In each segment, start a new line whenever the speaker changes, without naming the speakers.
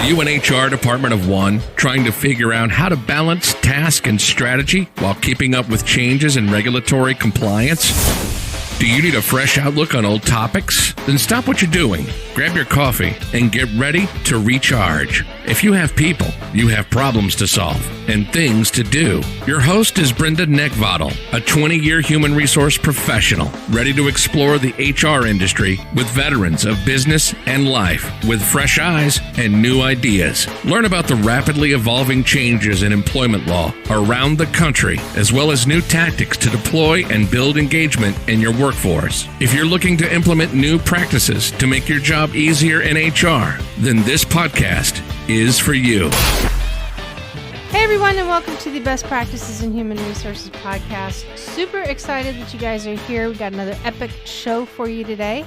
Are you an HR department of one, trying to figure out how to balance task and strategy while keeping up with changes in regulatory compliance? Do you need a fresh outlook on old topics? Then stop what you're doing, grab your coffee, and get ready to recharge. If you have people, you have problems to solve and things to do. Your host is Brenda Neckvattle, a 20-year human resource professional, ready to explore the HR industry with veterans of business and life with fresh eyes and new ideas. Learn about the rapidly evolving changes in employment law around the country, as well as new tactics to deploy and build engagement in your workforce. If you're looking to implement new practices to make your job easier in HR, then this podcast is for you.
Hey everyone, and welcome to the Best Practices in Human Resources podcast. Super excited that you guys are here. We got another epic show for you today,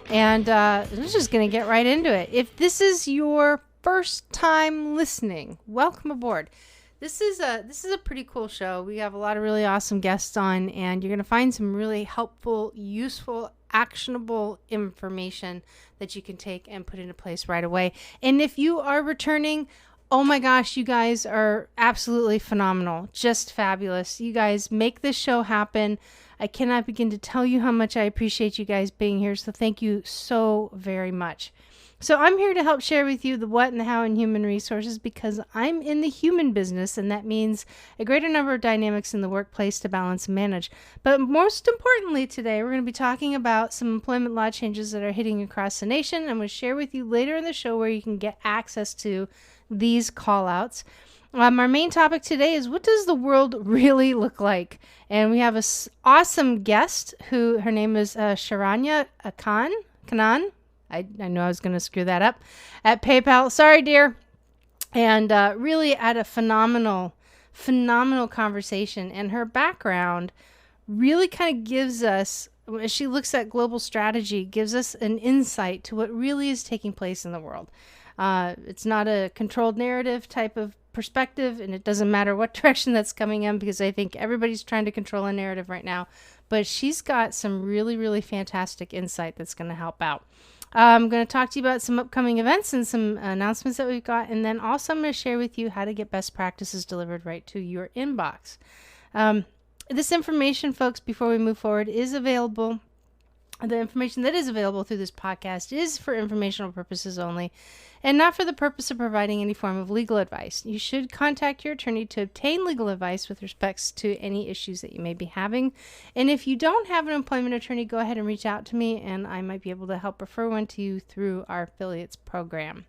and we're just going to get right into it. If this is your first time listening, welcome aboard. This is a pretty cool show. We have a lot of really awesome guests on, and you're going to find some really helpful, useful, actionable information that you can take and put into place right away. And if you are returning, oh my gosh, you guys are absolutely phenomenal. Just fabulous. You guys make this show happen. I cannot begin to tell you how much I appreciate you guys being here. So thank you so very much. So I'm here to help share with you the what and the how in human resources because I'm in the human business, and that means a greater number of dynamics in the workplace to balance and manage. But most importantly today, we're going to be talking about some employment law changes that are hitting across the nation. I'm going to share with you later in the show where you can get access to these call outs. Our main topic today is, what does the world really look like? And we have an awesome guest who, her name is Charanya Kannan. I know I was going to screw that up, at PayPal. Sorry, dear. And really had a phenomenal conversation. And her background really kind of gives us, as she looks at global strategy, gives us an insight to what really is taking place in the world. It's not a controlled narrative type of perspective, and it doesn't matter what direction that's coming in, because I think everybody's trying to control a narrative right now. But she's got some really, really fantastic insight that's going to help out. I'm going to talk to you about some upcoming events and some announcements that we've got. And then also I'm going to share with you how to get best practices delivered right to your inbox. This information, folks, before we move forward, is available. The information that is available through this podcast is for informational purposes only, and not for the purpose of providing any form of legal advice. You should contact your attorney to obtain legal advice with respects to any issues that you may be having. And if you don't have an employment attorney, go ahead and reach out to me, and I might be able to help refer one to you through our affiliates program.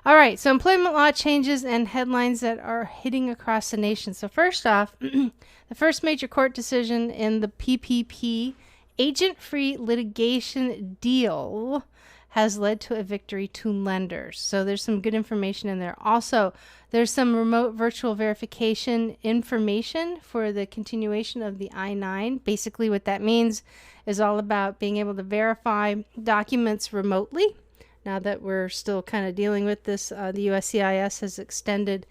All right, so employment law changes and headlines that are hitting across the nation. So first off, the first major court decision in the PPP agent-free litigation deal has led to a victory to lenders. So there's some good information in there. Also, there's some remote virtual verification information for the continuation of the I-9. Basically, what that means is all about being able to verify documents remotely. Now that we're still kind of dealing with this, the USCIS has extended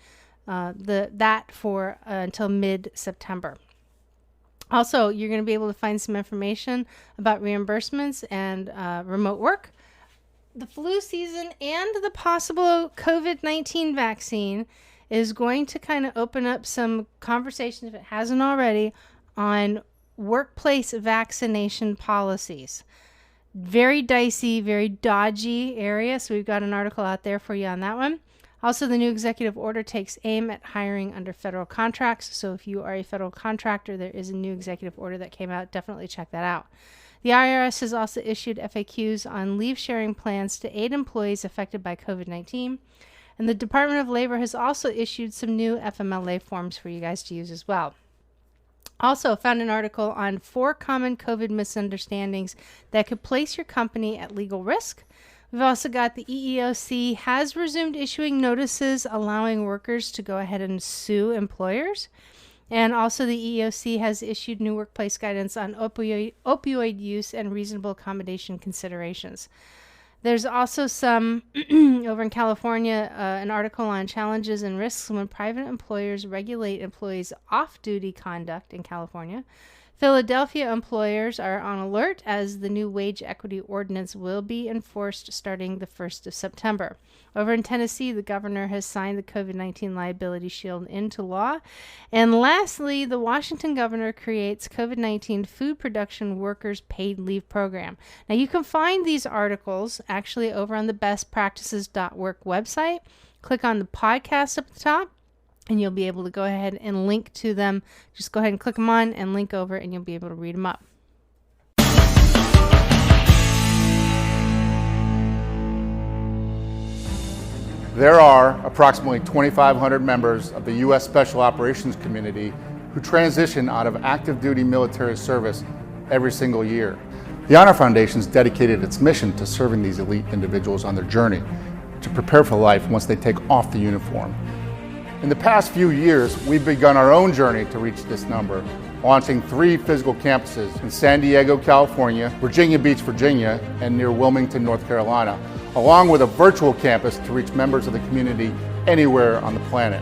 that for until mid-September. Also, you're going to be able to find some information about reimbursements and remote work, the flu season, and the possible COVID-19 vaccine is going to kind of open up some conversation, if it hasn't already, on workplace vaccination policies. Very dicey, very dodgy area, so we've got an article out there for you on that one. Also, the new executive order takes aim at hiring under federal contracts. So if you are a federal contractor, there is a new executive order that came out. Definitely check that out. The IRS has also issued FAQs on leave sharing plans to aid employees affected by COVID-19. And the Department of Labor has also issued some new FMLA forms for you guys to use as well. Also found an article on 4 common COVID misunderstandings that could place your company at legal risk. We've also got the EEOC has resumed issuing notices allowing workers to go ahead and sue employers. And also the EEOC has issued new workplace guidance on opioid use and reasonable accommodation considerations. There's also some, over in California, an article on challenges and risks when private employers regulate employees' off-duty conduct in California. Philadelphia employers are on alert as the new wage equity ordinance will be enforced starting the 1st of September. Over in Tennessee, the governor has signed the COVID-19 liability shield into law. And lastly, the Washington governor creates COVID-19 food production workers paid leave program. Now, you can find these articles actually over on the bestpractices.work website. Click on the podcast up at the top, and you'll be able to go ahead and link to them. Just go ahead and click them on and link over, and you'll be able to read them up.
There are approximately 2,500 members of the U.S. Special Operations community who transition out of active duty military service every single year. The Honor Foundation has dedicated its mission to serving these elite individuals on their journey to prepare for life once they take off the uniform. In the past few years, we've begun our own journey to reach this number, launching 3 physical campuses in San Diego, California, Virginia Beach, Virginia, and near Wilmington, North Carolina, along with a virtual campus to reach members of the community anywhere on the planet.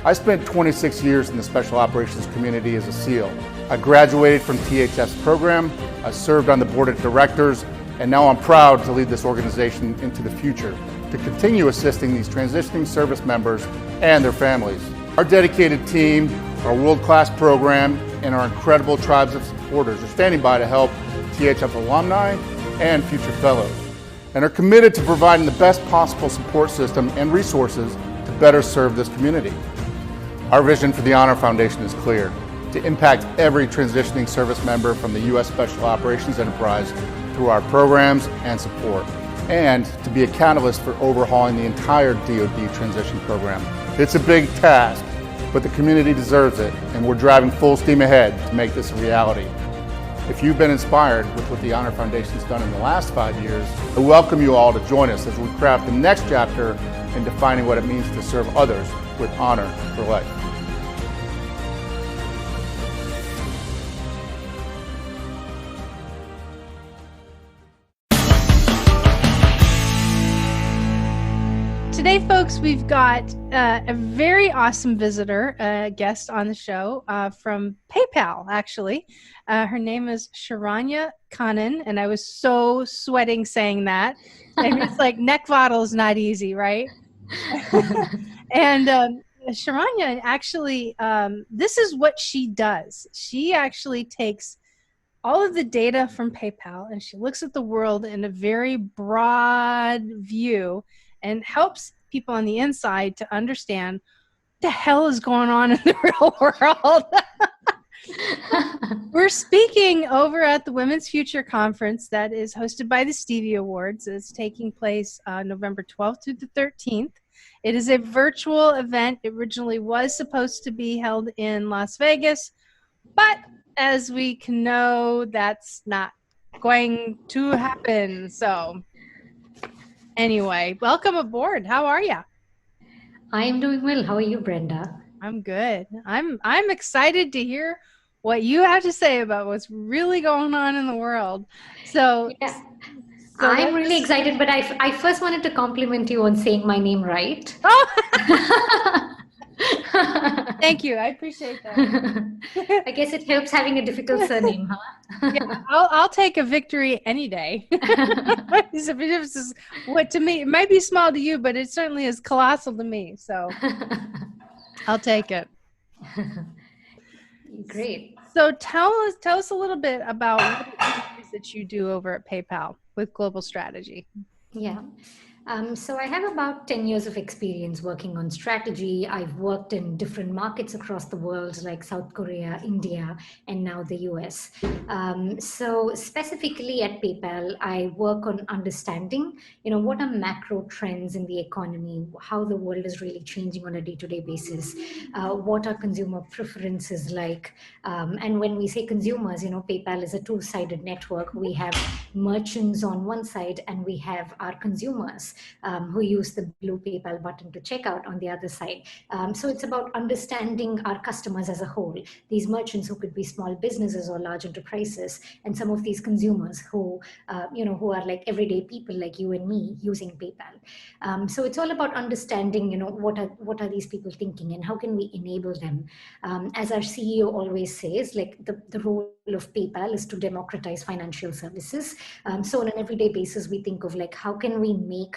I spent 26 years in the Special Operations community as a SEAL. I graduated from THF's program, I served on the board of directors, and now I'm proud to lead this organization into the future to continue assisting these transitioning service members and their families. Our dedicated team, our world-class program, and our incredible tribes of supporters are standing by to help THF alumni and future fellows, and are committed to providing the best possible support system and resources to better serve this community. Our vision for the Honor Foundation is clear: to impact every transitioning service member from the U.S. Special Operations enterprise through our programs and support, and to be a catalyst for overhauling the entire DoD transition program. It's a big task, but the community deserves it, and we're driving full steam ahead to make this a reality. If you've been inspired with what the Honor Foundation's done in the last 5 years, I welcome you all to join us as we craft the next chapter in defining what it means to serve others with honor for life.
Today, folks, we've got a very awesome visitor, guest on the show from PayPal, actually. Her name is Charanya Kannan, and I was so sweating saying that. And it's like neck waddle is not easy, right? And Charanya actually, this is what she does. She actually takes all of the data from PayPal and she looks at the world in a very broad view and helps people on the inside to understand what the hell is going on in the real world. We're speaking over at the Women's Future Conference that is hosted by the Stevie Awards. It's taking place November 12th through the 13th. It is a virtual event. It originally was supposed to be held in Las Vegas, but as we can know, that's not going to happen. So anyway, welcome aboard. How are you?
I am doing well. How are you, Brenda?
I'm good. I'm excited to hear what you have to say about what's really going on in the world. So,
yeah. I'm really excited, but I first wanted to compliment you on saying my name right.
Oh! Thank you. I appreciate that.
I guess it helps having a difficult surname, huh?
Yeah, I'll take a victory any day. What to me, it might be small to you, but it certainly is colossal to me. So I'll take it.
Great.
So tell us a little bit about what it is that you do over at PayPal with global strategy.
Yeah. So I have about 10 years of experience working on strategy. I've worked in different markets across the world, like South Korea, India, and now the US. So specifically at PayPal, I work on understanding, what are macro trends in the economy, how the world is really changing on a day-to-day basis, what are consumer preferences like. And when we say consumers, PayPal is a two-sided network. We have merchants on one side, and we have our consumers who use the blue PayPal button to check out on the other side. So it's about understanding our customers as a whole, these merchants who could be small businesses or large enterprises, and some of these consumers who, who are like everyday people like you and me using PayPal. So it's all about understanding, what are these people thinking and how can we enable them. As our CEO always says, like the role of PayPal is to democratize financial services. So on an everyday basis, we think of like, how can we make,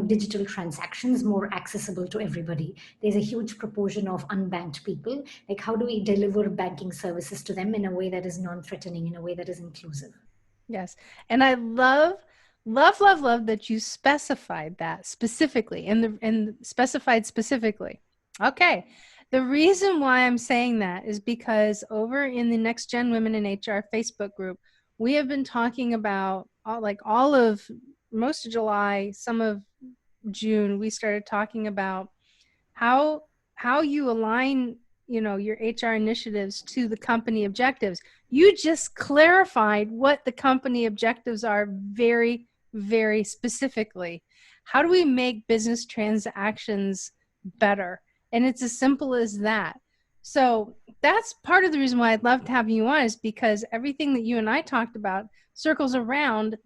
digital transactions more accessible to everybody? There's a huge proportion of unbanked people. Like, how do we deliver banking services to them in a way that is non-threatening, in a way that is inclusive?
Yes. And I love that you specified that specifically and specified specifically. Okay. The reason why I'm saying that is because over in the Next Gen Women in HR Facebook group, we have been talking about all of most of July, some of June, we started talking about how you align, your HR initiatives to the company objectives. You just clarified what the company objectives are very, very specifically. How do we make business transactions better? And it's as simple as that. So that's part of the reason why I'd love to have you on, is because everything that you and I talked about circles around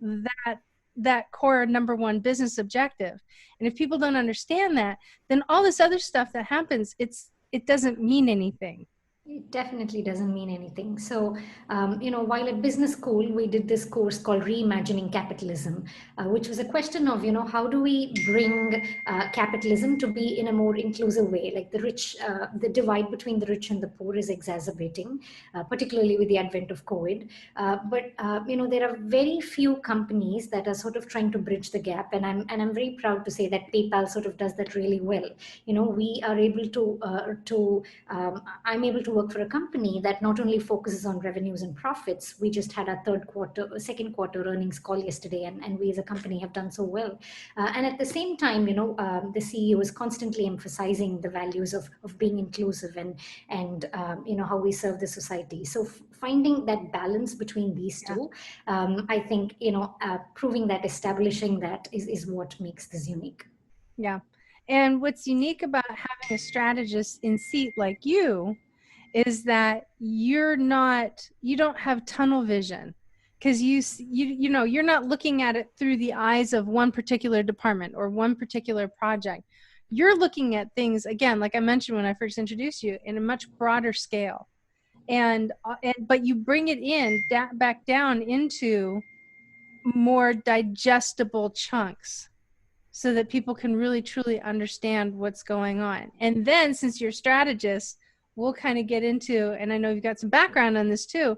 that core number one business objective. And if people don't understand that, then all this other stuff that happens, it doesn't mean anything.
It definitely doesn't mean anything. So, while at business school, we did this course called Reimagining Capitalism, which was a question of, how do we bring capitalism to be in a more inclusive way? Like the divide between the rich and the poor is exacerbating, particularly with the advent of COVID. But there are very few companies that are sort of trying to bridge the gap. And I'm very proud to say that PayPal sort of does that really well. We are able to I'm able to work for a company that not only focuses on revenues and profits. We just had our second quarter earnings call yesterday, and we as a company have done so well. And at the same time, the CEO is constantly emphasizing the values of being inclusive and how we serve the society. So finding that balance between these two, I think, proving that, establishing that is what makes this unique.
Yeah. And what's unique about having a strategist in seat like you is that you don't have tunnel vision, because you're not looking at it through the eyes of one particular department or one particular project. You're looking at things, again, like I mentioned when I first introduced you, in a much broader scale, but you bring it back down into more digestible chunks, so that people can really truly understand what's going on. And then, since you're a strategist, we'll kind of get into, and I know you've got some background on this too,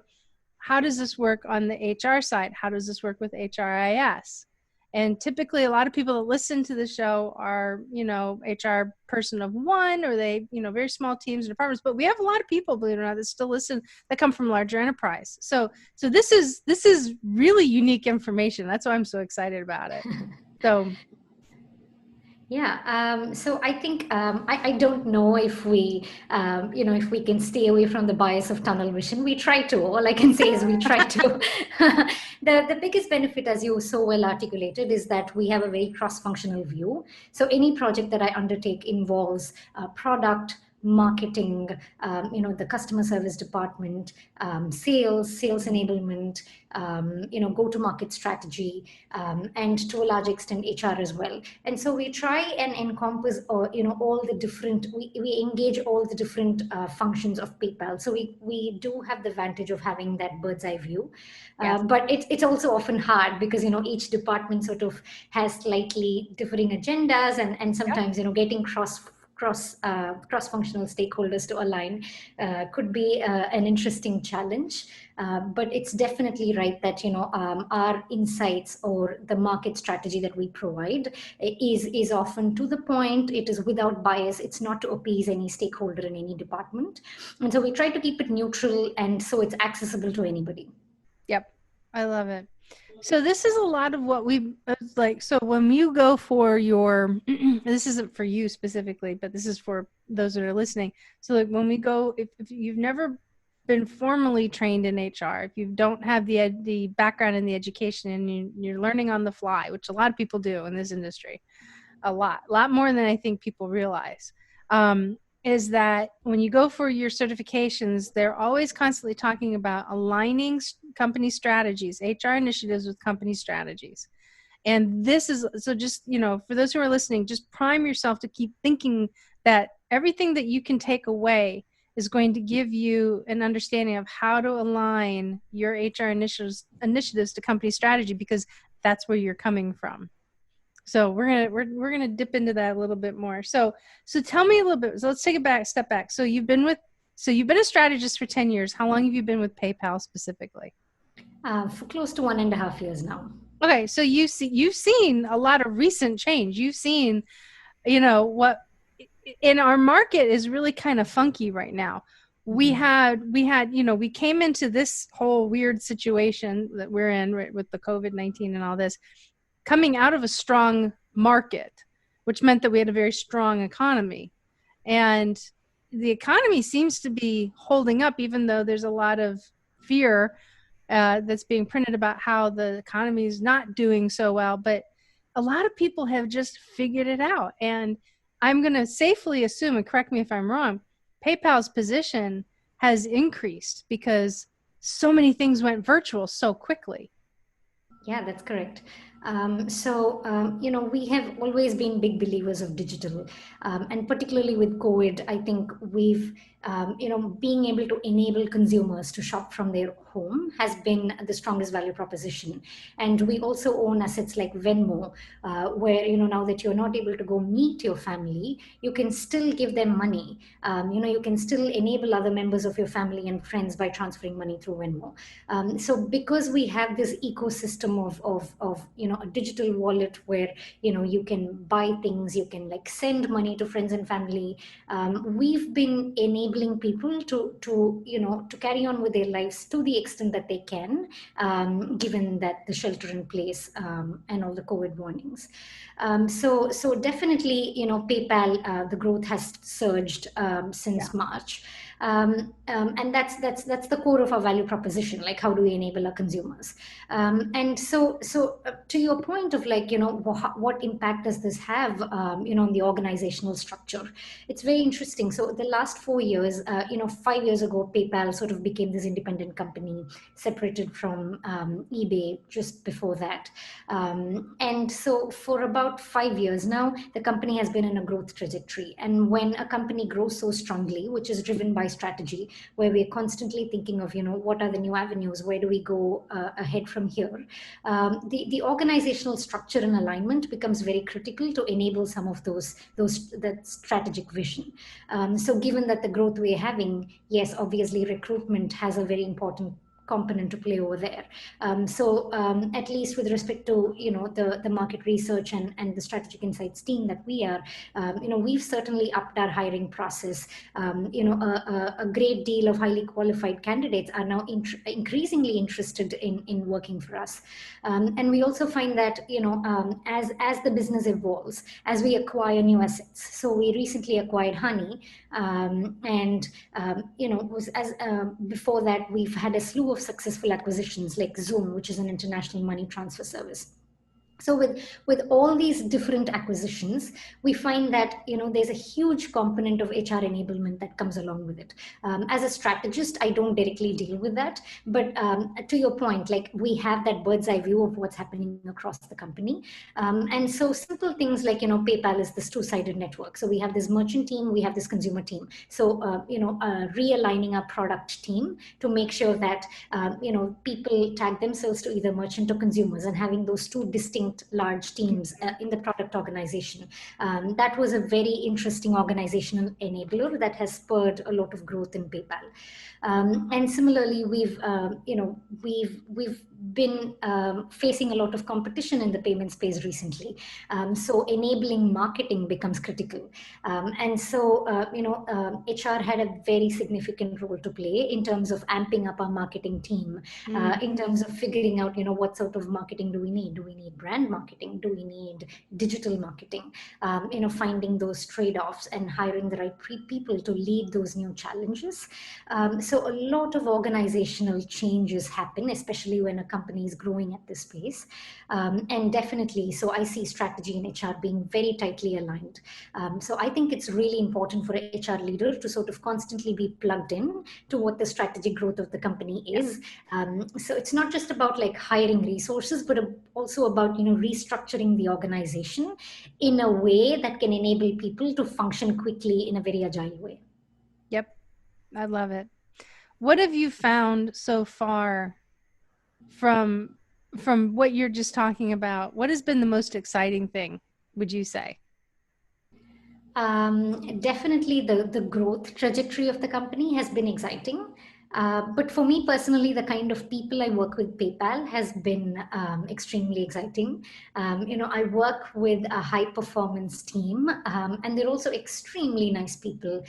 how does this work on the HR side? How does this work with HRIS? And typically a lot of people that listen to the show are, HR person of one, or they, very small teams and departments, but we have a lot of people, believe it or not, that still listen, that come from larger enterprise. So this is really unique information. That's why I'm so excited about it. So
yeah, so I think I don't know if we, if we can stay away from the bias of tunnel vision. We try to. All I can say is we try to. The biggest benefit, as you so well articulated, is that we have a very cross-functional view. So any project that I undertake involves product, marketing, the customer service department, sales enablement, go-to-market strategy, and to a large extent HR as well. And so we try and encompass, all the different. We engage all the different functions of PayPal. So we do have the advantage of having that bird's eye view, but it's also often hard because each department sort of has slightly differing agendas, and sometimes getting cross-functional stakeholders to align could be an interesting challenge. But it's definitely right that our insights or the market strategy that we provide is often to the point. It is without bias. It's not to appease any stakeholder in any department, and so we try to keep it neutral, and so it's accessible to anybody.
Yep, I love it. So this is a lot of what we like. So when you go for your, this isn't for you specifically, but this is for those that are listening. So like when we go, if you've never been formally trained in HR, if you don't have the background in the education and you're learning on the fly, which a lot of people do in this industry, a lot more than I think people realize, is that when you go for your certifications, they're always constantly talking about aligning company strategies, HR initiatives with company strategies. And this is, so just, for those who are listening, just prime yourself to keep thinking that everything that you can take away is going to give you an understanding of how to align your HR initiatives to company strategy, because that's where you're coming from. So we're gonna dip into that a little bit more. So tell me a little bit. So let's take a step back. So you've been a strategist for 10 years. How long have you been with PayPal specifically?
For close to 1.5 years now.
Okay, so you've seen a lot of recent change. You've seen, what in our market is really kind of funky right now. We came into this whole weird situation that we're in, right, with the COVID-19 and all this, coming out of a strong market, which meant that we had a very strong economy. And the economy seems to be holding up, even though there's a lot of fear that's being printed about how the economy is not doing so well. But a lot of people have just figured it out. And I'm going to safely assume, and correct me if I'm wrong, PayPal's position has increased because so many things went virtual so quickly.
Yeah, that's correct. We have always been big believers of digital, and particularly with COVID, I think we've, being able to enable consumers to shop from their home has been the strongest value proposition. And we also own assets like Venmo, where, now that you're not able to go meet your family, you can still give them money. You can still enable other members of your family and friends by transferring money through Venmo. So because we have this ecosystem of a digital wallet where you can buy things, you can send money to friends and family, we've been enabling people to carry on with their lives to the extent that they can, given that the shelter in place and all the COVID warnings. So definitely, PayPal, the growth has surged since March. And that's the core of our value proposition. Like, how do we enable our consumers? And so to your point of what impact does this have, on the organizational structure? It's very interesting. So the last 4 years, 5 years ago, PayPal sort of became this independent company, separated from eBay just before that. And so for about 5 years now, the company has been in a growth trajectory. And when a company grows so strongly, which is driven by strategy, where we're constantly thinking of, what are the new avenues, where do we go ahead from here, the organizational structure and alignment becomes very critical to enable some of that strategic vision. So given that the growth we're having, yes, obviously recruitment has a very important component to play over there. So at least with respect to the market research and the strategic insights team that we are, we've certainly upped our hiring process. A great deal of highly qualified candidates are now increasingly interested in working for us. And we also find that as the business evolves, as we acquire new assets. So we recently acquired Honey, before that we've had a slew of successful acquisitions like Zoom, which is an international money transfer service. So with all these different acquisitions, we find that there's a huge component of HR enablement that comes along with it. As a strategist, I don't directly deal with that, but to your point, we have that bird's eye view of what's happening across the company. And so simple things like PayPal is this two-sided network. So we have this merchant team, we have this consumer team. So realigning our product team to make sure that people tag themselves to either merchant or consumers, and having those two distinct large teams in the product organization. That was a very interesting organizational enabler that has spurred a lot of growth in PayPal. And similarly, we've been facing a lot of competition in the payment space recently. So enabling marketing becomes critical. And so, HR had a very significant role to play in terms of amping up our marketing team, in terms of figuring out, what sort of marketing do we need? Do we need brand brand marketing? Do we need digital marketing? Finding those trade-offs and hiring the right people to lead those new challenges. So a lot of organizational changes happen, especially when a company is growing at this pace. And definitely, so I see strategy and HR being very tightly aligned. So I think it's really important for a HR leader to sort of constantly be plugged in to what the strategic growth of the company is. So it's not just about like hiring resources, but also about, restructuring the organization in a way that can enable people to function quickly in a very agile way.
Yep. I love it. What have you found so far from what you're just talking about? What has been the most exciting thing, would you say?
Definitely the growth trajectory of the company has been exciting. But for me personally, the kind of people I work with PayPal has been extremely exciting. I work with a high performance team, and they're also extremely nice people.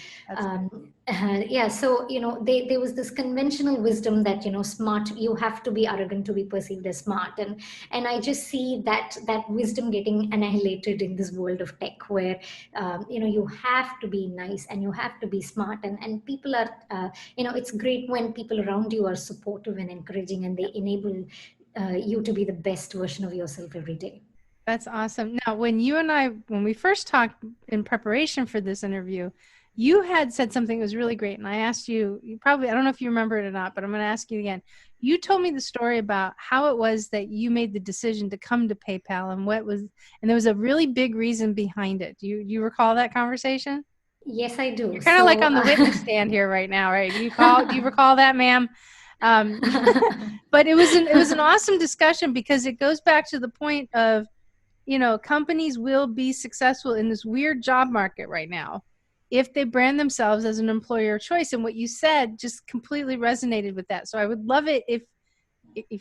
So there was this conventional wisdom that smart, you have to be arrogant to be perceived as smart, and I just see that wisdom getting annihilated in this world of tech, where you have to be nice and you have to be smart, and people are it's great when people around you are supportive and encouraging, and they enable you to be the best version of yourself every day.
That's awesome. Now, when we first talked in preparation for this interview, you had said something that was really great. And I asked you probably, I don't know if you remember it or not, but I'm going to ask you again. You told me the story about how it was that you made the decision to come to PayPal, and there was a really big reason behind it. Do you recall that conversation?
Yes, I do.
You're kind of like on the witness stand here right now, right? Do you recall that, ma'am? But it was an awesome discussion, because it goes back to the point of, companies will be successful in this weird job market right now if they brand themselves as an employer of choice. And what you said just completely resonated with that. So I would love it if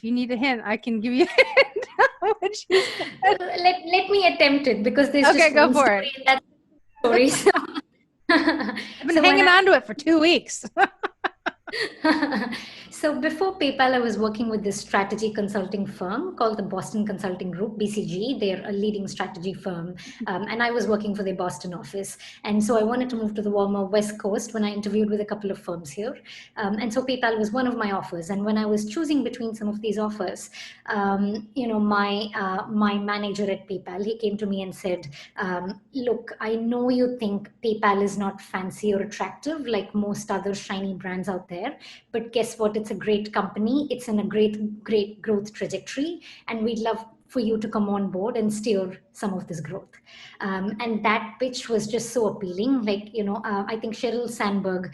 you need a hint, I can give you a hint.
Let me attempt it, because there's
okay,
just
go
one
for
story
it.
in that story.
I've been hanging on to it for 2 weeks.
So before PayPal, I was working with this strategy consulting firm called the Boston Consulting Group, BCG. They're a leading strategy firm. And I was working for their Boston office. And so I wanted to move to the warmer West Coast when I interviewed with a couple of firms here. And so PayPal was one of my offers. And when I was choosing between some of these offers, my manager at PayPal, he came to me and said, look, I know you think PayPal is not fancy or attractive like most other shiny brands out there, but guess what? It's a great company. It's in a great growth trajectory, and we'd love for you to come on board and steer some of this growth. And that pitch was just so appealing. I think Sheryl Sandberg,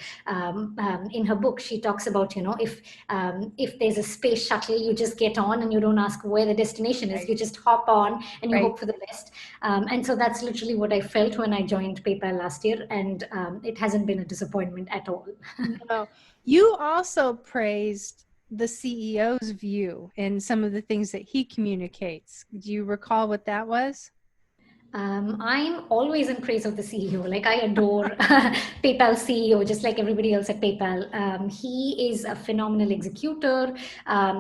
in her book, she talks about, if there's a space shuttle, you just get on and you don't ask where the destination is. You just hop on and you hope for the best. And so that's literally what I felt when I joined PayPal last year. And it hasn't been a disappointment at all.
No. You also praised the CEO's view and some of the things that he communicates. Do you recall what that was?
I'm always in praise of the CEO. Like, I adore PayPal CEO, just like everybody else at PayPal. He is a phenomenal executor.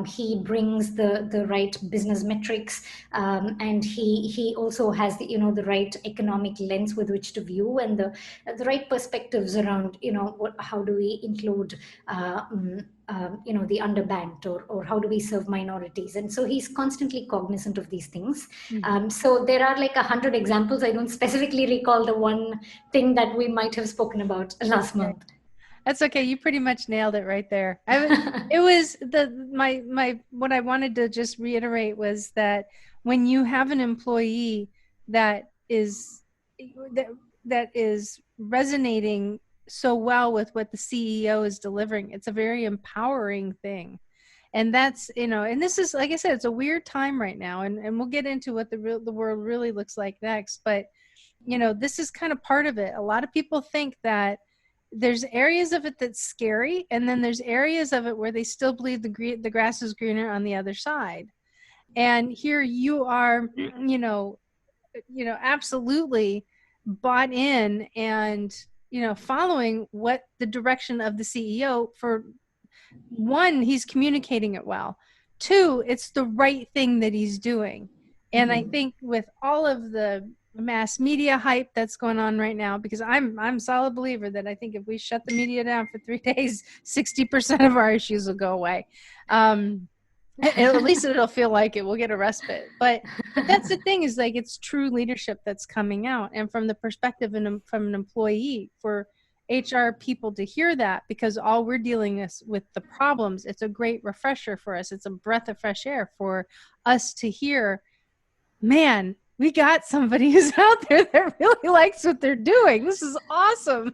He brings the right business metrics, and he also has the right economic lens with which to view, and the right perspectives around how do we include the underbanked, or how do we serve minorities. And so he's constantly cognizant of these things. So there are like 100 examples. I don't specifically recall the one thing that we might have spoken about last month.
That's okay. You pretty much nailed it right there. It was what I wanted to just reiterate was that when you have an employee that is resonating so well with what the CEO is delivering, it's a very empowering thing. And that's, and this is, like I said, it's a weird time right now, and we'll get into what the world really looks like next. But, this is kind of part of it. A lot of people think that there's areas of it that's scary, and then there's areas of it where they still believe the grass is greener on the other side. And here you are, absolutely bought in and, following what the direction of the CEO. For one, he's communicating it well. Two, it's the right thing that he's doing. And I think with all of the mass media hype that's going on right now, because I'm a solid believer that I think if we shut the media down for 3 days, 60% of our issues will go away. At least it'll feel like it. We'll get a respite. But that's the thing, is like, it's true leadership that's coming out. And from the perspective from an employee, for HR people to hear that, because all we're dealing with the problems, it's a great refresher for us. It's a breath of fresh air for us to hear, man, we got somebody who's out there that really likes what they're doing. This is awesome.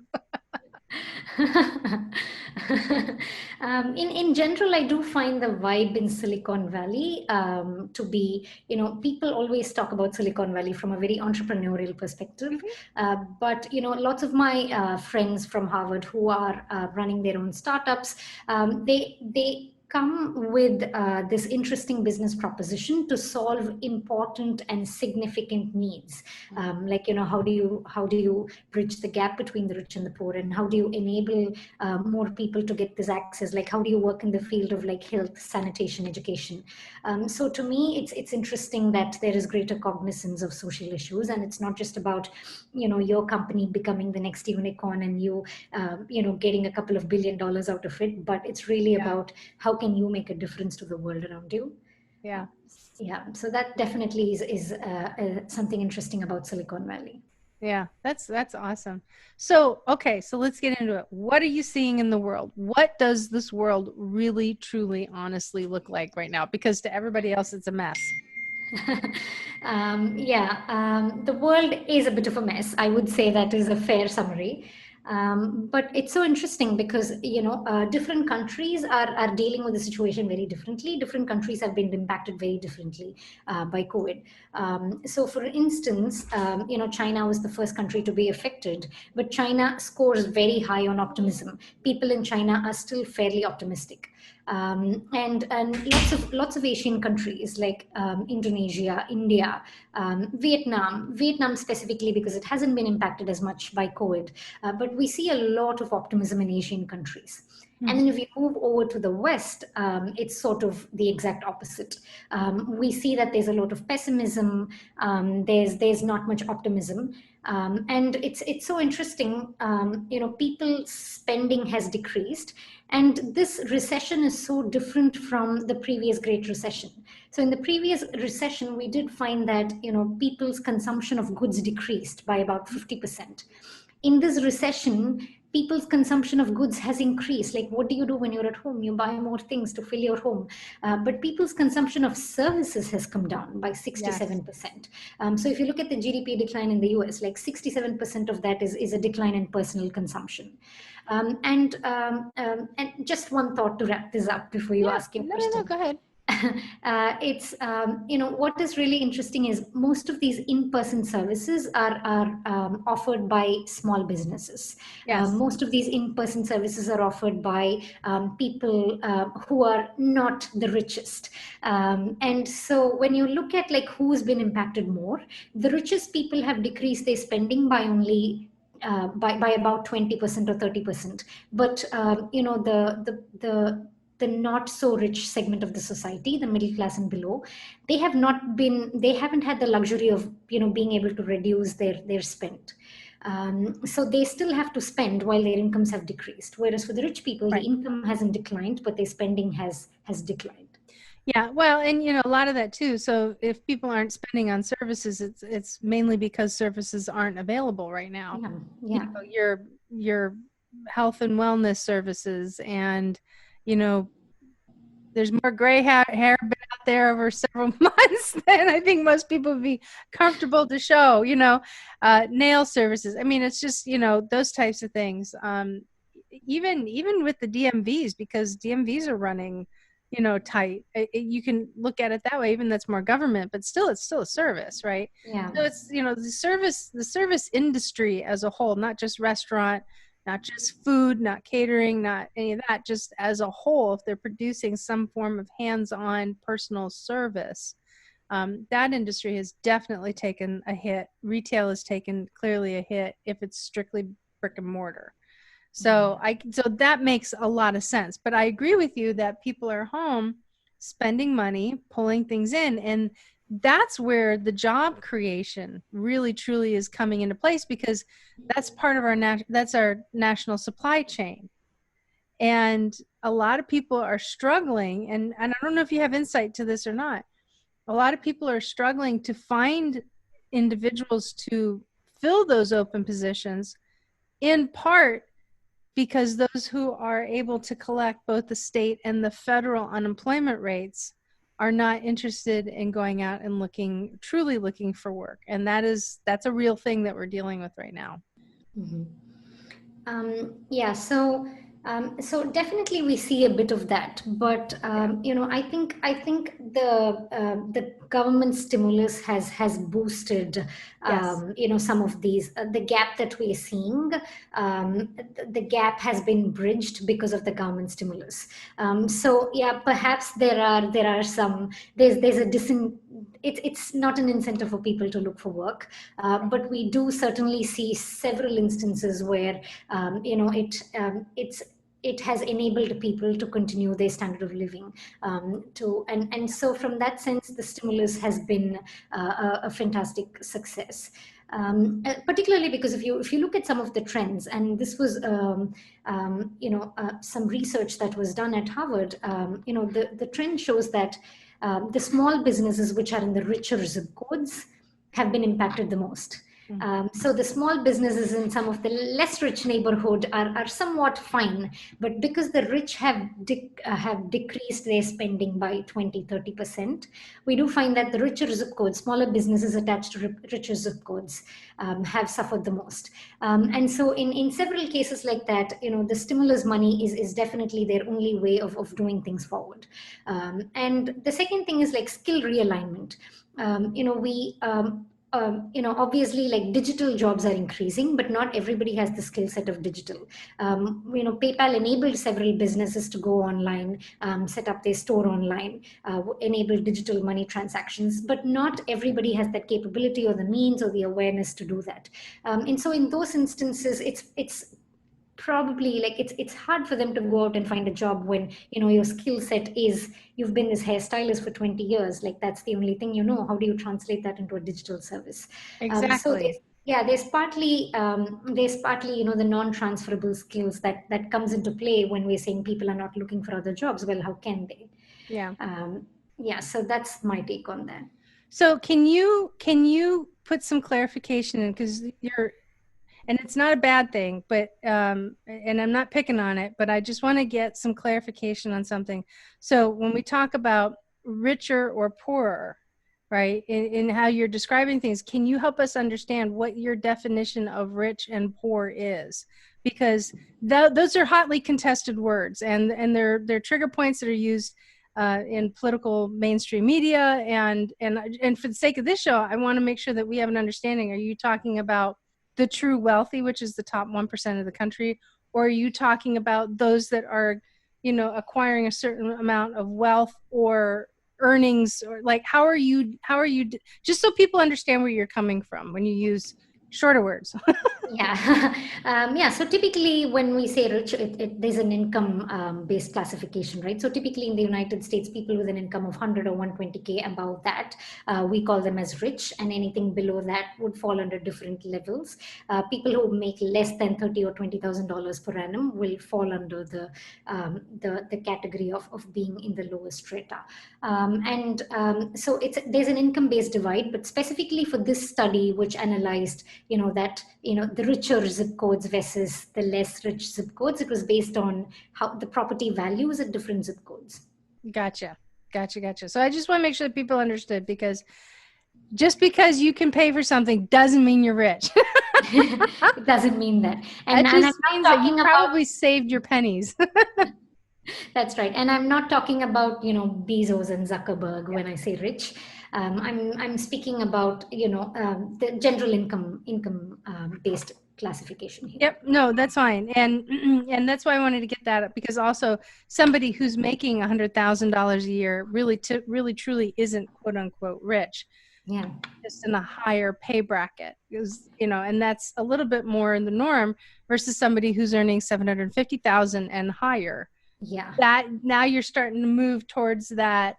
In general, I do find the vibe in Silicon Valley to be, people always talk about Silicon Valley from a very entrepreneurial perspective. But, lots of my friends from Harvard who are running their own startups, they come with this interesting business proposition to solve important and significant needs. Like, how do you bridge the gap between the rich and the poor, and how do you enable more people to get this access? Like, how do you work in the field of like health, sanitation, education? So to me, it's interesting that there is greater cognizance of social issues, and it's not just about, your company becoming the next unicorn and you getting a couple of $1 billion out of it, but it's really about how can you make a difference to the world around you. Yeah. So that definitely is something interesting about Silicon Valley.
Yeah, that's awesome. So, okay, so let's get into it. What are you seeing in the world? What does this world really, truly, honestly look like right now? Because to everybody else, it's a mess.
The world is a bit of a mess. I would say that is a fair summary. But it's so interesting because, different countries are dealing with the situation very differently. Different countries have been impacted very differently by COVID. So for instance, China was the first country to be affected, but China scores very high on optimism. People in China are still fairly optimistic. And lots of Asian countries like Indonesia, India, Vietnam specifically because it hasn't been impacted as much by COVID, but we see a lot of optimism in Asian countries. And then if you move over to the West, it's sort of the exact opposite. We see that there's a lot of pessimism. There's not much optimism. And it's so interesting. People's spending has decreased. And this recession is so different from the previous Great Recession. So in the previous recession, we did find that, people's consumption of goods decreased by about 50%. In this recession, people's consumption of goods has increased. Like, what do you do when you're at home? You buy more things to fill your home. But people's consumption of services has come down by 67%. So if you look at the GDP decline in the US, like 67% of that is a decline in personal consumption. And just one thought to wrap this up before you ask your question.
No, go ahead.
It's what is really interesting is most of these in-person services are offered by small businesses. Most of these in-person services are offered by people who are not the richest. And so when you look at like who's been impacted more, the richest people have decreased their spending by only by about 20% or 30%. But the not so rich segment of the society, the middle class and below, they haven't had the luxury of being able to reduce their spend. So they still have to spend while their incomes have decreased. Whereas for the rich people, the income hasn't declined, but their spending has declined.
Yeah, well, and a lot of that too. So if people aren't spending on services, it's mainly because services aren't available right now.
Yeah.
Your health and wellness services, and there's more gray hair been out there over several months than I think most people would be comfortable to show. Nail services. I mean, it's just those types of things. Even with the DMVs, because DMVs are running tight. You can look at it that way. Even that's more government, but still, it's still a service, right?
Yeah.
So it's the service industry as a whole, not just restaurant, not just food, not catering, not any of that. Just as a whole, if they're producing some form of hands-on personal service, that industry has definitely taken a hit. Retail has taken clearly a hit if it's strictly brick and mortar. So that makes a lot of sense. But I agree with you that people are home spending money, pulling things in, and that's where the job creation really truly is coming into place, because that's part of that's our national supply chain. And a lot of people are struggling, and I don't know if you have insight to this or not. A lot of people are struggling to find individuals to fill those open positions, in part because those who are able to collect both the state and the federal unemployment rates are not interested in going out and truly looking for work. And that's a real thing that we're dealing with right now.
Mm-hmm. Yeah, so definitely we see a bit of that, but I think the government stimulus has boosted
Yes.
some of these the gap that we're seeing. The gap has been bridged because of the government stimulus. So yeah, perhaps there are some there's a it's not an incentive for people to look for work, but we do certainly see several instances where it has enabled people to continue their standard of living. And so from that sense, the stimulus has been a fantastic success. Particularly because if you look at some of the trends, and this was some research that was done at Harvard, the trend shows that the small businesses which are in the richer zip codes have been impacted the most. So the small businesses in some of the less rich neighborhood are somewhat fine, but because the rich have decreased their spending by 20-30%, we do find that the richer zip codes, smaller businesses attached to richer zip codes, have suffered the most. And so in several cases like that, the stimulus money is definitely their only way of doing things forward. And the second thing is like skill realignment. Obviously, like digital jobs are increasing, but not everybody has the skill set of digital. PayPal enabled several businesses to go online, set up their store online, enable digital money transactions, but not everybody has that capability or the means or the awareness to do that. And so in those instances, it's probably like it's hard for them to go out and find a job when your skill set is you've been this hairstylist for 20 years, like that's the only thing how do you translate that into a digital service?
Exactly.
So there's partly the non-transferable skills that comes into play when we're saying people are not looking for other jobs. Well, how can they?
Yeah.
So that's my take on that.
So can you put some clarification in, because and it's not a bad thing, but and I'm not picking on it, but I just want to get some clarification on something. So when we talk about richer or poorer, right, in how you're describing things, can you help us understand what your definition of rich and poor is? Because those are hotly contested words, and they're trigger points that are used in political mainstream media. And for the sake of this show, I want to make sure that we have an understanding. Are you talking about the true wealthy, which is the top 1% of the country, or are you talking about those that are, acquiring a certain amount of wealth or earnings, or like how are you just so people understand where you're coming from when you use shorter words?
Yeah. So typically when we say rich, there's an income based classification, right? So typically in the United States, people with an income of 100 or 120K, above that, we call them as rich, and anything below that would fall under different levels. People who make less than $30,000 or $20,000 per annum will fall under the category of being in the lowest strata. So there's an income based divide, but specifically for this study, which analyzed the richer zip codes versus the less rich zip codes, it was based on how the property values at different zip codes.
Gotcha. So I just want to make sure that people understood, because just because you can pay for something doesn't mean you're rich.
It doesn't mean that.
And that just means that you probably saved your pennies.
That's right. And I'm not talking about, Bezos and Zuckerberg when I say rich. I'm speaking about, the general income based classification here.
Yep. No, that's fine. And that's why I wanted to get that up, because also somebody who's making $100,000 a year really truly isn't quote unquote rich.
Yeah.
Just in a higher pay bracket, because, and that's a little bit more in the norm versus somebody who's earning $750,000 and higher.
Yeah.
That now you're starting to move towards that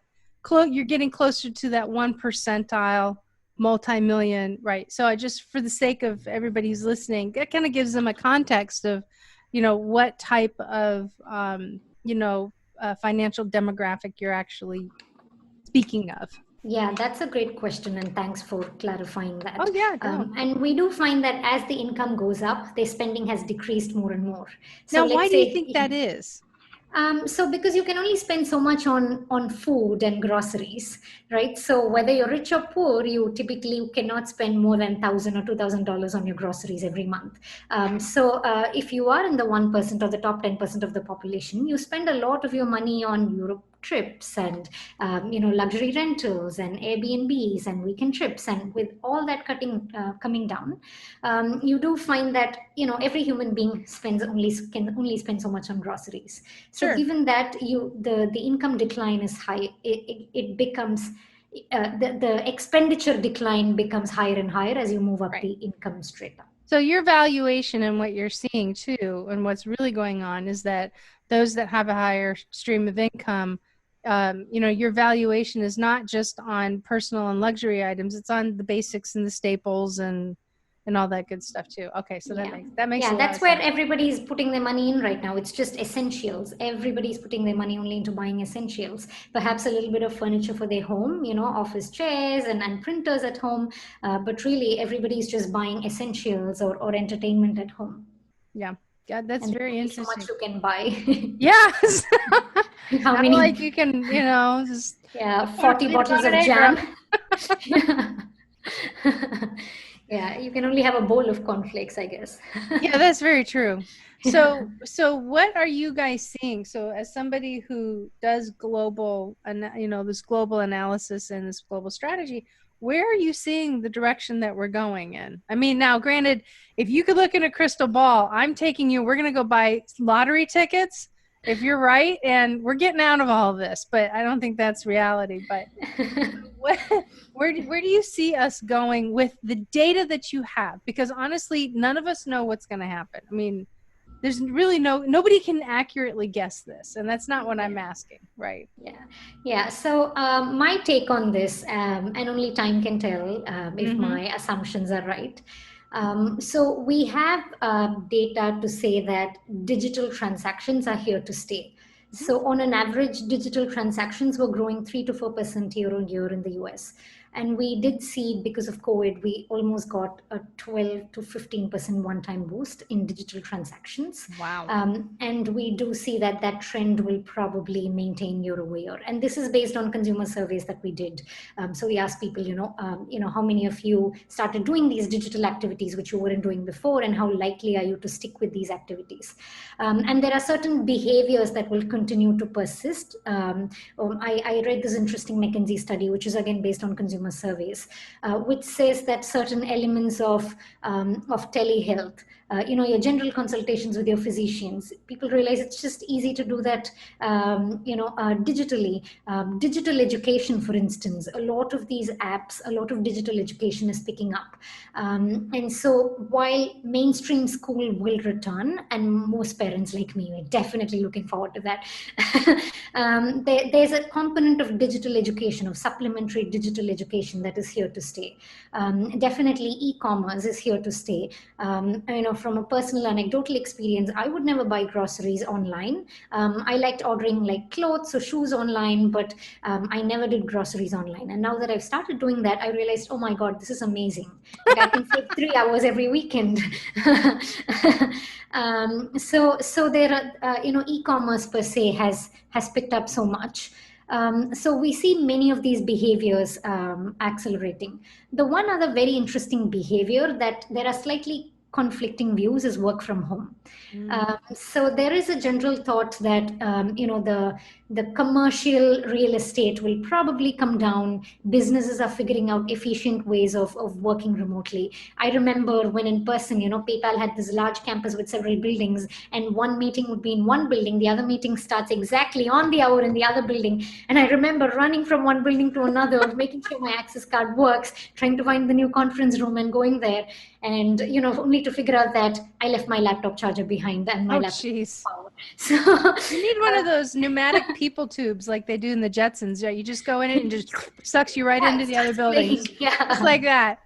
you're getting closer to that 1% multi-million, right? So I just, for the sake of everybody who's listening, that kind of gives them a context of, what type of, financial demographic you're actually speaking of.
Yeah, that's a great question, and thanks for clarifying that.
Oh, yeah, go.
And we do find that as the income goes up, their spending has decreased more and more. So
Now,
let's
why do you
say,
think that is?
So because you can only spend so much on food and groceries, right? So whether you're rich or poor, you typically cannot spend more than $1,000 or $2,000 on your groceries every month. So if you are in the 1% or the top 10% of the population, you spend a lot of your money on Europe trips and luxury rentals and Airbnbs and weekend trips, and with all that coming down, you do find that every human being can only spend so much on groceries. So
Sure.
given that the income decline is high, it becomes the expenditure decline becomes higher and higher as you move up the income strata.
So your valuation and what you're seeing too, and what's really going on, is that those that have a higher stream of income, your valuation is not just on personal and luxury items; it's on the basics and the staples and all that good stuff too. Okay, so that makes a lot
that's
of
where
sense.
everybody's putting their money in right now. It's just essentials. Everybody's putting their money only into buying essentials. Perhaps a little bit of furniture for their home, office chairs and printers at home. But really, everybody's just buying essentials or entertainment at home.
Yeah, that's very interesting.
So much you can buy.
Yes.
How
Not
many?
like you can, just
40 bottles of jam. Yeah, you can only have a bowl of cornflakes, I guess.
Yeah, that's very true. So what are you guys seeing? So as somebody who does global, this global analysis and this global strategy, where are you seeing the direction that we're going in? I mean, now granted, if you could look in a crystal ball, we're going to go buy lottery tickets if you're right, and we're getting out of all of this, but I don't think that's reality. But where do you see us going with the data that you have? Because honestly, none of us know what's going to happen. I mean, there's really nobody can accurately guess this, and that's not what I'm asking, right?
Yeah. So my take on this, and only time can tell if my assumptions are right. So we have data to say that digital transactions are here to stay. So on an average, digital transactions were growing 3 to 4% year on year in the US. And we did see, because of COVID, we almost got a 12 to 15% one-time boost in digital transactions.
Wow.
And we do see that trend will probably maintain year over year. And this is based on consumer surveys that we did. So we asked people, how many of you started doing these digital activities which you weren't doing before, and how likely are you to stick with these activities? And there are certain behaviors that will continue to persist. I read this interesting McKinsey study, which is again based on consumer surveys, which says that certain elements of telehealth, your general consultations with your physicians, people realize it's just easy to do that, digitally. Digital education, for instance, a lot of these apps, a lot of digital education is picking up. And so while mainstream school will return, and most parents like me are definitely looking forward to that, there's a component of digital education, of supplementary digital education that is here to stay. Definitely e-commerce is here to stay. From a personal anecdotal experience, I would never buy groceries online. I liked ordering like clothes or shoes online, but I never did groceries online. And now that I've started doing that, I realized, oh my God, this is amazing. Like I can save 3 hours every weekend. So there are, e-commerce per se has picked up so much. So we see many of these behaviors accelerating. The one other very interesting behavior that there are slightly conflicting views is work from home. So there is a general thought that the commercial real estate will probably come down. Businesses are figuring out efficient ways of working remotely. I remember when in person, PayPal had this large campus with several buildings, and one meeting would be in one building, the other meeting starts exactly on the hour in the other building. And I remember running from one building to another, making sure my access card works, trying to find the new conference room and going there. And only only to figure out that I left my laptop charger behind and my laptop
jeez.
power. So
You need one of those pneumatic people tubes like they do in the Jetsons. Yeah, you just go in it and just sucks you right into the other buildings.
Yeah.
Just like that.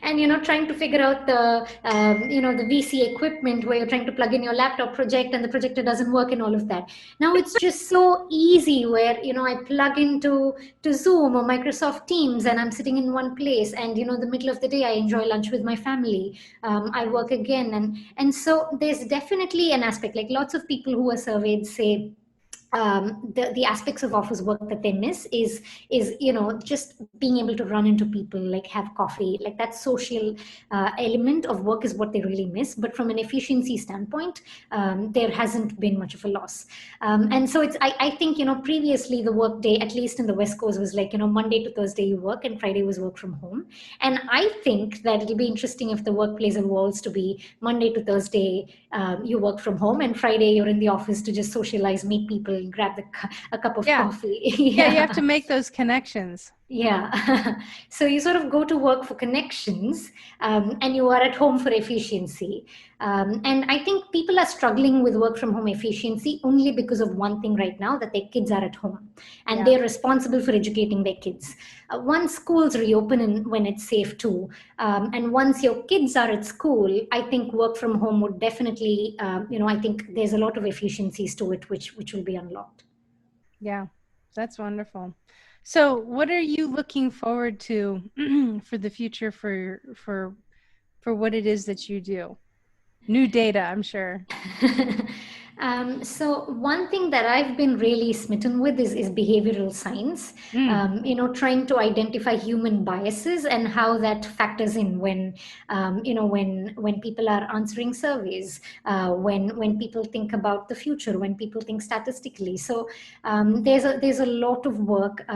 And trying to figure out the the VC equipment where you're trying to plug in your laptop project and the projector doesn't work and all of that. Now it's just so easy where I plug into Zoom or Microsoft Teams and I'm sitting in one place, and the middle of the day I enjoy lunch with my family. I work again, and so there's definitely an aspect, like lots of people who are surveyed say the aspects of office work that they miss is just being able to run into people, like have coffee, like that social element of work is what they really miss. But from an efficiency standpoint, there hasn't been much of a loss. And so I think previously the work day, at least in the West Coast, was like Monday to Thursday you work and Friday was work from home. And I think that it'll be interesting if the workplace evolves to be Monday to Thursday you work from home and Friday you're in the office to just socialize, meet people, grab a cup of coffee.
Yeah, you have to make those connections.
Yeah. So you sort of go to work for connections, and you are at home for efficiency. And I think people are struggling with work from home efficiency only because of one thing right now, that their kids are at home and they're responsible for educating their kids. Once schools reopen and when it's safe too, and once your kids are at school, I think work from home would definitely, I think there's a lot of efficiencies to it, which will be unlocked.
Yeah, that's wonderful. So what are you looking forward to for the future for what it is that you do? New data, I'm sure.
So one thing that I've been really smitten with is behavioral science. Trying to identify human biases and how that factors in when people are answering surveys, when people think about the future, when people think statistically. So there's a lot of work.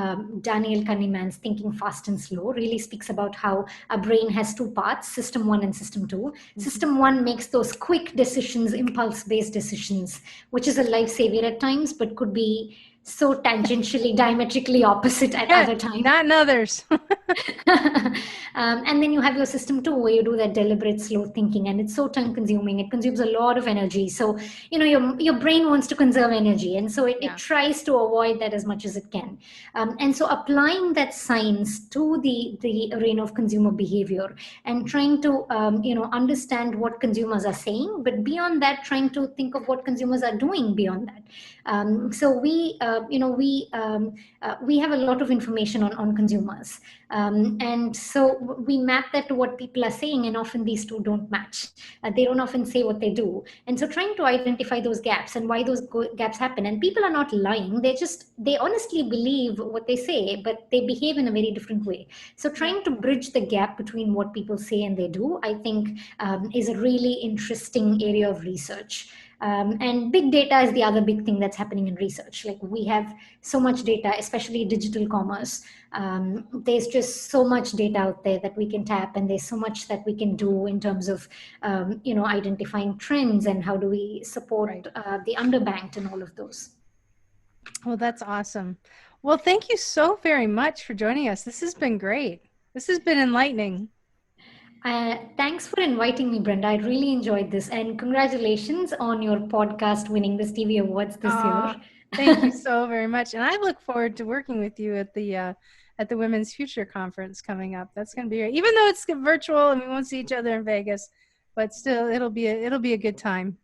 Daniel Kahneman's Thinking Fast and Slow really speaks about how a brain has two parts, system 1 and system 2. Mm-hmm. System 1 makes those quick decisions, impulse-based decisions, which is a lifesaver at times, but could be so tangentially, diametrically opposite at other times.
Not in others.
And then you have your system 2, where you do that deliberate, slow thinking, and it's so time consuming. It consumes a lot of energy. So, your brain wants to conserve energy. And so it tries to avoid that as much as it can. And so applying that science to the arena of consumer behavior and trying to, understand what consumers are saying, but beyond that, trying to think of what consumers are doing beyond that. So we have a lot of information on consumers. And so we map that to what people are saying, and often these two don't match. They don't often say what they do. And so trying to identify those gaps and why those gaps happen. And people are not lying. They honestly believe what they say, but they behave in a very different way. So trying to bridge the gap between what people say and they do, I think, is a really interesting area of research. And big data is the other big thing that's happening in research. Like, we have so much data, especially digital commerce. There's just so much data out there that we can tap, and there's so much that we can do in terms of, identifying trends and how do we support the underbanked and all of those.
Well, that's awesome. Well, thank you so very much for joining us. This has been great. This has been enlightening.
Thanks for inviting me, Brenda. I really enjoyed this, and congratulations on your podcast winning the Stevie Awards this year.
Thank you so very much, and I look forward to working with you at the Women's Future Conference coming up. That's going to be great, even though it's virtual and we won't see each other in Vegas, but still, it'll be a good time.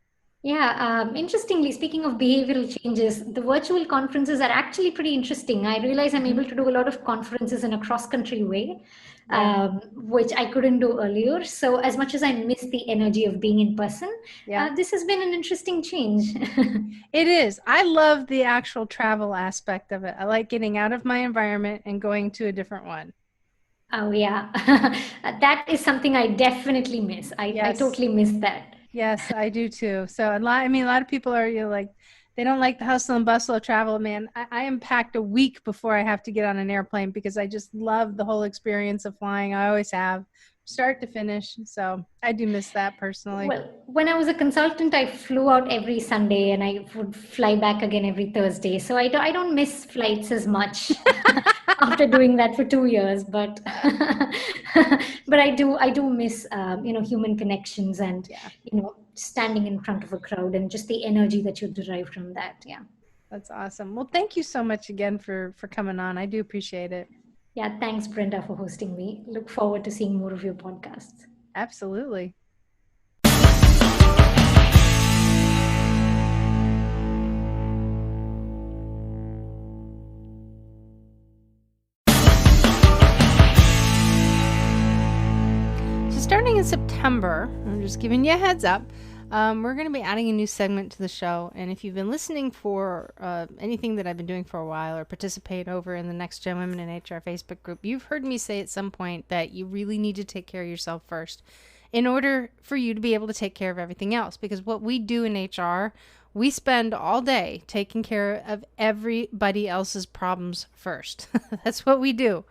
Yeah. Interestingly, speaking of behavioral changes, the virtual conferences are actually pretty interesting. I realize I'm able to do a lot of conferences in a cross-country way, which I couldn't do earlier. So as much as I miss the energy of being in person, this has been an interesting change.
It is. I love the actual travel aspect of it. I like getting out of my environment and going to a different one.
Oh, yeah. That is something I definitely miss. I totally miss that.
Yes, I do too. So a lot of people are they don't like the hustle and bustle of travel. Man, I am packed a week before I have to get on an airplane because I just love the whole experience of flying. I always have, start to finish. So I do miss that personally.
Well, when I was a consultant, I flew out every Sunday and I would fly back again every Thursday. So I don't miss flights as much. after doing that for 2 years. But but I do miss human connections and
Yeah,
standing in front of a crowd and just the energy that you derive from that. Yeah.
that's awesome. Well, thank you so much again for coming on. I do appreciate it.
Yeah, thanks, Brenda, for hosting me. Look forward to seeing more of your podcasts.
Absolutely. So starting in September, I'm just giving you a heads up, we're going to be adding a new segment to the show. And if you've been listening for anything that I've been doing for a while or participate over in the Next Gen Women in HR Facebook group, you've heard me say at some point that you really need to take care of yourself first in order for you to be able to take care of everything else. Because what we do in HR, we spend all day taking care of everybody else's problems first. That's what we do.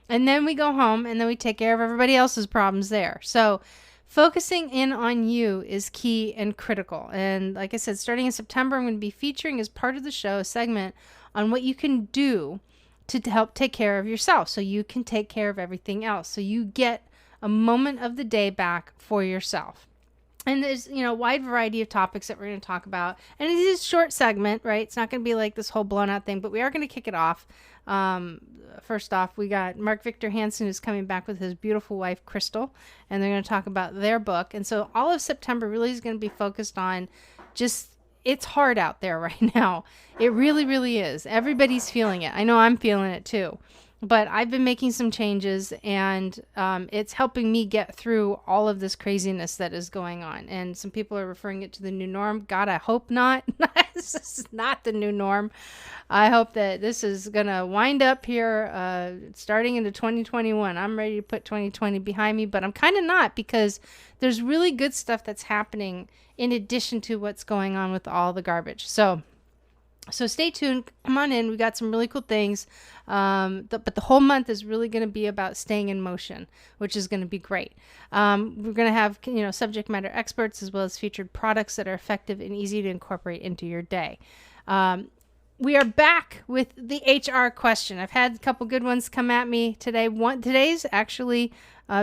And then we go home and then we take care of everybody else's problems there. So focusing in on you is key and critical. And like I said, starting in September, I'm going to be featuring as part of the show a segment on what you can do to help take care of yourself so you can take care of everything else. So you get a moment of the day back for yourself. And there's, a wide variety of topics that we're going to talk about. And it is a short segment, right? It's not going to be like this whole blown out thing, but we are going to kick it off. First off, we got Mark Victor Hansen, who's coming back with his beautiful wife, Crystal, and they're going to talk about their book. And so all of September really is going to be focused on just, it's hard out there right now. It really, really is. Everybody's feeling it. I know I'm feeling it too. But I've been making some changes, and it's helping me get through all of this craziness that is going on. And some people are referring it to the new norm. God, I hope not. This is not the new norm. I hope that this is going to wind up here starting into 2021. I'm ready to put 2020 behind me, but I'm kind of not, because there's really good stuff that's happening in addition to what's going on with all the garbage. So stay tuned. Come on in. We got some really cool things. But the whole month is really going to be about staying in motion, which is going to be great. We're going to have, subject matter experts as well as featured products that are effective and easy to incorporate into your day. We are back with the HR question. I've had a couple good ones come at me today. Today's actually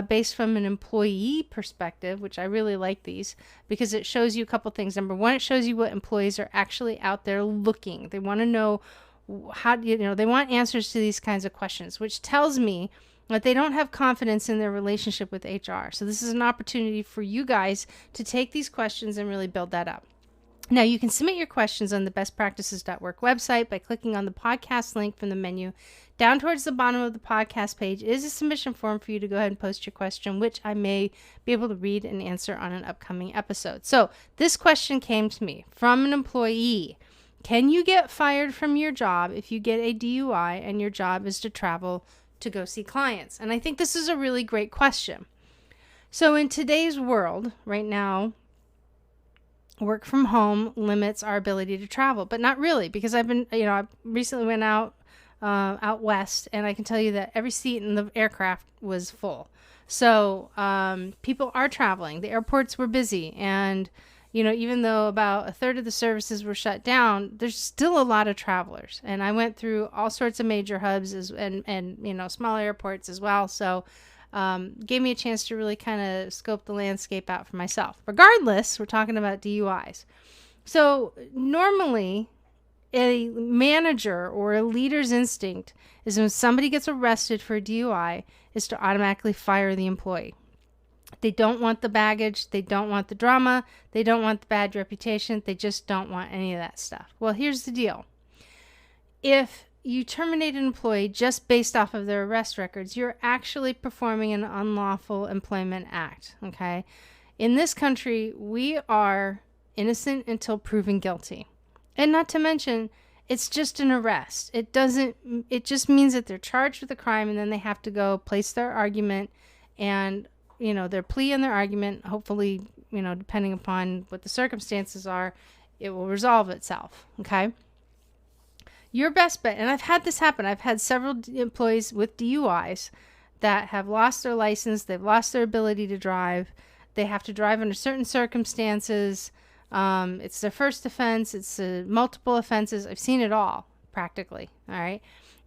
based from an employee perspective, which I really like these because it shows you a couple things. Number one, it shows you what employees are actually out there looking. They want to know they want answers to these kinds of questions, which tells me that they don't have confidence in their relationship with HR. So this is an opportunity for you guys to take these questions and really build that up. Now, you can submit your questions on the bestpractices.work website by clicking on the podcast link from the menu. Down towards the bottom of the podcast page is a submission form for you to go ahead and post your question, which I may be able to read and answer on an upcoming episode. So this question came to me from an employee. Can you get fired from your job if you get a DUI and your job is to travel to go see clients? And I think this is a really great question. So in today's world, right now, work from home limits our ability to travel, but not really, because I've been, I recently went out west, and I can tell you that every seat in the aircraft was full. So people are traveling. The airports were busy, and even though about a third of the services were shut down, there's still a lot of travelers. And I went through all sorts of major hubs and small airports as well. So gave me a chance to really kind of scope the landscape out for myself. Regardless, we're talking about DUIs. So normally a manager or a leader's instinct is when somebody gets arrested for a DUI is to automatically fire the employee. They don't want the baggage. They don't want the drama. They don't want the bad reputation. They just don't want any of that stuff. Well, here's the deal. If you terminate an employee just based off of their arrest records, you're actually performing an unlawful employment act, okay? In this country, we are innocent until proven guilty. And not to mention, it's just an arrest. It just means that they're charged with a crime, and then they have to go place their argument and, their plea and their argument. Hopefully, depending upon what the circumstances are, it will resolve itself, okay? Your best bet, and I've had this happen. I've had several employees with DUIs that have lost their license. They've lost their ability to drive. They have to drive under certain circumstances. It's their first offense. It's multiple offenses. I've seen it all. practically. All right.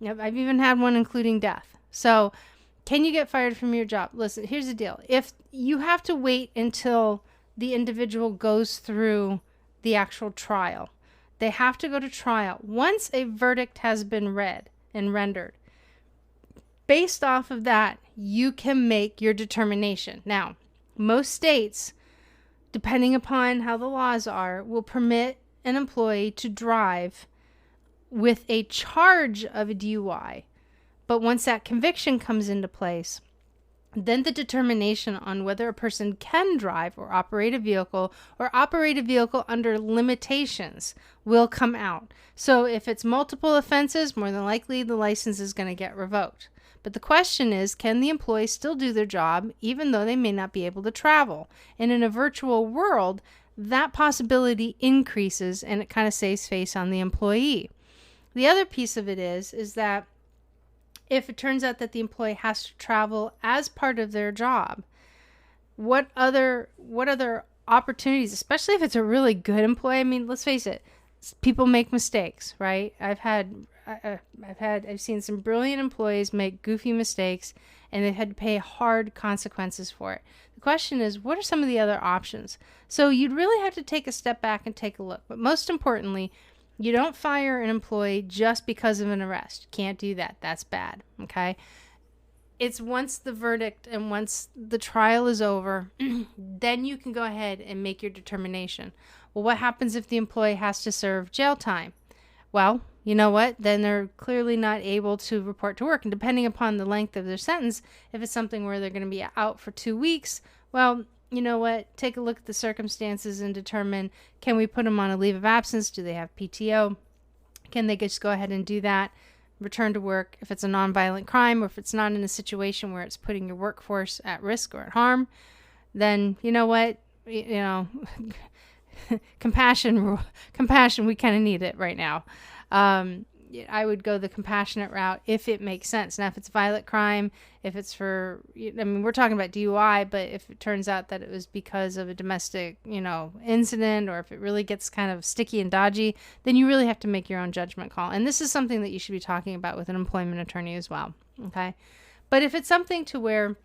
I've even had one including death. So can you get fired from your job? Listen, here's the deal. If you have to wait until the individual goes through the actual trial, they have to go to trial. Once a verdict has been read and rendered, based off of that, you can make your determination. Now, most states, depending upon how the laws are, will permit an employee to drive with a charge of a DUI. But once that conviction comes into place, then the determination on whether a person can drive or operate a vehicle under limitations will come out. So if it's multiple offenses, more than likely the license is going to get revoked. But the question is, can the employee still do their job even though they may not be able to travel? And in a virtual world, that possibility increases and it kind of saves face on the employee. The other piece of it is that if it turns out that the employee has to travel as part of their job, what other opportunities, especially if it's a really good employee? I mean, let's face it, people make mistakes, right? I've seen some brilliant employees make goofy mistakes and they've had to pay hard consequences for it. The question is, what are some of the other options? So you'd really have to take a step back and take a look. But most importantly, you don't fire an employee just because of an arrest. You can't do that. That's bad. Okay. It's once the verdict and once the trial is over, then you can go ahead and make your determination. Well, what happens if the employee has to serve jail time? Well, you know what? Then they're clearly not able to report to work. And depending upon the length of their sentence, if it's something where they're going to be out for 2 weeks, well, you know what? Take a look at the circumstances and determine, can we put them on a leave of absence? Do they have PTO? Can they just go ahead and do that? Return to work if it's a nonviolent crime, or if it's not in a situation where it's putting your workforce at risk or at harm, then you know what? Compassion, we kind of need it right now. I would go the compassionate route if it makes sense. Now, if it's violent crime, if it's for, we're talking about DUI, but if it turns out that it was because of a domestic, incident, or if it really gets kind of sticky and dodgy, then you really have to make your own judgment call. And this is something that you should be talking about with an employment attorney as well. Okay. But if it's something to where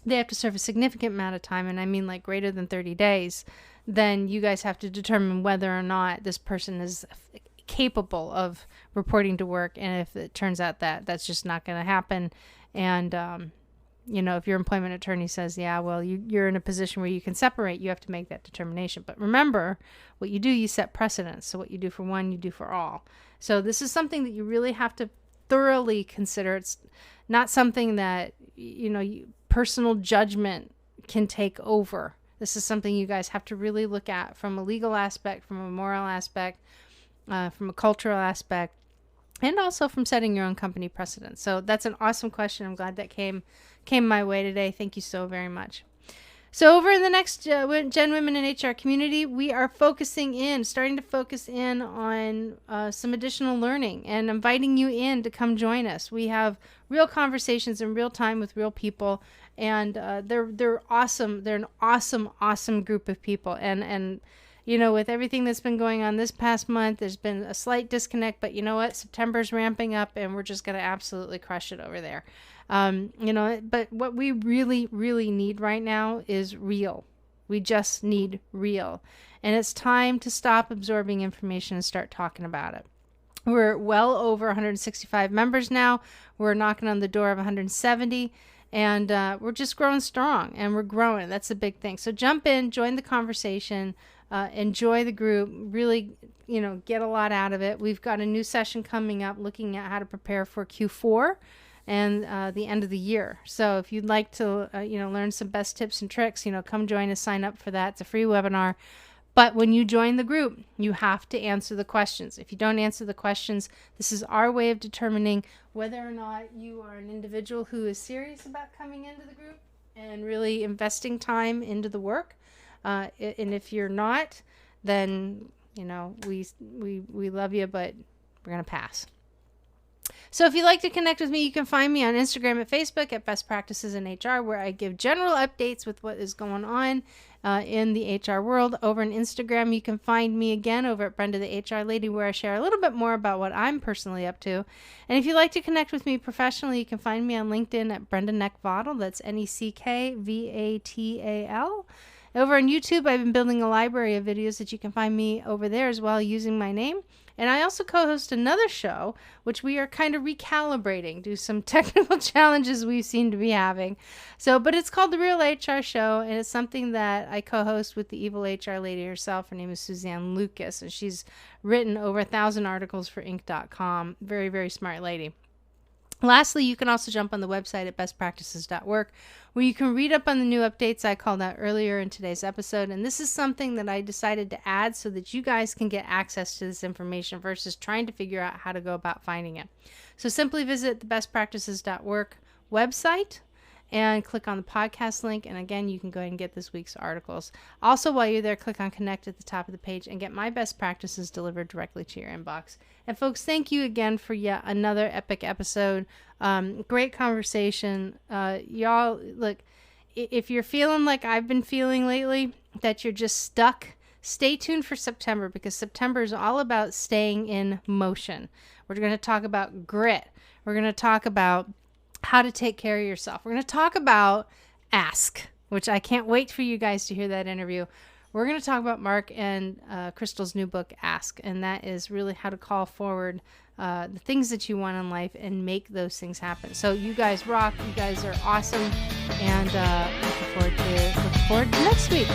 they have to serve a significant amount of time, and I mean like greater than 30 days, then you guys have to determine whether or not this person is capable of reporting to work. And if it turns out that that's just not going to happen, and if your employment attorney says, yeah, well, you're in a position where you can separate, you have to make that determination. But remember, what you do, you set precedents. So what you do for one, you do for all. So this is something that you really have to thoroughly consider. It's not something that personal judgment can take over. This is something you guys have to really look at from a legal aspect, from a moral aspect, from a cultural aspect, and also from setting your own company precedent. So that's an awesome question. I'm glad that came my way today. Thank you so very much. So over in the next Gen Women in HR community, we are starting to focus in on some additional learning and inviting you in to come join us. We have real conversations in real time with real people, and they're awesome. They're an awesome group of people. And with everything that's been going on this past month, there's been a slight disconnect, but you know what? September's ramping up and we're just going to absolutely crush it over there. But what we really, really need right now is real. We just need real. And it's time to stop absorbing information and start talking about it. We're well over 165 members now. We're knocking on the door of 170. And we're just growing strong, and we're growing. That's a big thing. So jump in, join the conversation, enjoy the group, really, get a lot out of it. We've got a new session coming up looking at how to prepare for Q4 and the end of the year. So if you'd like to, learn some best tips and tricks, come join us, sign up for that. It's a free webinar. But when you join the group, you have to answer the questions. If you don't answer the questions, this is our way of determining whether or not you are an individual who is serious about coming into the group and really investing time into the work. And if you're not, then, we love you, but we're going to pass. So if you'd like to connect with me, you can find me on Instagram and Facebook at Best Practices in HR, where I give general updates with what is going on in the HR world. Over on Instagram, you can find me again over at Brenda the HR Lady, where I share a little bit more about what I'm personally up to. And if you'd like to connect with me professionally, you can find me on LinkedIn at Brenda Neckvatal. That's Neckvatal. Over on YouTube, I've been building a library of videos that you can find me over there as well, using my name. And I also co-host another show, which we are kind of recalibrating due to some technical challenges we seem to be having. But it's called The Real HR Show, and it's something that I co-host with the evil HR lady herself. Her name is Suzanne Lucas, and she's written over 1,000 articles for Inc.com. Very, very smart lady. Lastly, you can also jump on the website at bestpractices.work, where you can read up on the new updates I called out earlier in today's episode. And this is something that I decided to add so that you guys can get access to this information versus trying to figure out how to go about finding it. So simply visit the bestpractices.work website and click on the podcast link. And again, you can go ahead and get this week's articles. Also, while you're there, click on connect at the top of the page and get my best practices delivered directly to your inbox. And folks, thank you again for yet another epic episode. Great conversation. Y'all, look, if you're feeling like I've been feeling lately, that you're just stuck, stay tuned for September, because September is all about staying in motion. We're going to talk about grit. We're going to talk about how to take care of yourself. We're going to talk about ask, which I can't wait for you guys to hear that interview. We're going to talk about Mark and Crystal's new book, Ask, and that is really how to call forward the things that you want in life and make those things happen. So you guys rock. You guys are awesome, and looking forward to next week.